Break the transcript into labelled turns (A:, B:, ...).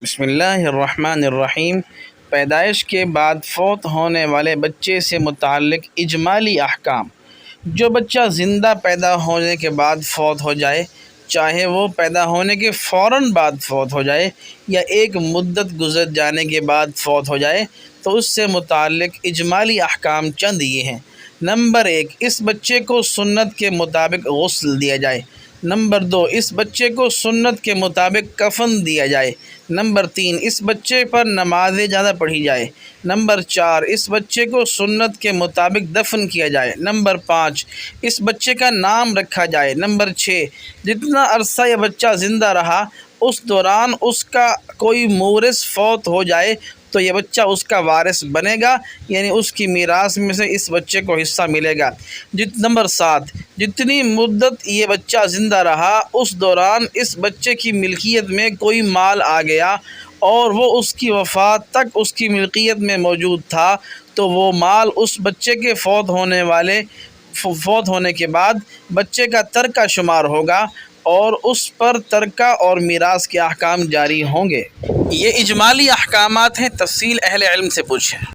A: بسم اللہ الرحمن الرحیم۔ پیدائش کے بعد فوت ہونے والے بچے سے متعلق اجمالی احکام۔ جو بچہ زندہ پیدا ہونے کے بعد فوت ہو جائے، چاہے وہ پیدا ہونے کے فوراً بعد فوت ہو جائے یا ایک مدت گزر جانے کے بعد فوت ہو جائے، تو اس سے متعلق اجمالی احکام چند یہ ہیں۔ نمبر 1، اس بچے کو سنت کے مطابق غسل دیا جائے۔ نمبر 2، اس بچے کو سنت کے مطابق کفن دیا جائے۔ نمبر 3، اس بچے پر نماز جنازہ پڑھی جائے۔ نمبر 4، اس بچے کو سنت کے مطابق دفن کیا جائے۔ نمبر 5، اس بچے کا نام رکھا جائے۔ نمبر 6، جتنا عرصہ یہ بچہ زندہ رہا اس دوران اس کا کوئی مورث فوت ہو جائے تو یہ بچہ اس کا وارث بنے گا، یعنی اس کی میراث میں سے اس بچے کو حصہ ملے گا۔ نمبر 7، جتنی مدت یہ بچہ زندہ رہا اس دوران اس بچے کی ملکیت میں کوئی مال آ گیا اور وہ اس کی وفات تک اس کی ملکیت میں موجود تھا، تو وہ مال اس بچے کے فوت ہونے کے بعد بچے کا ترکہ شمار ہوگا اور اس پر ترکہ اور میراث کے احکام جاری ہوں گے۔ یہ اجمالی احکامات ہیں، تفصیل اہل علم سے پوچھیں۔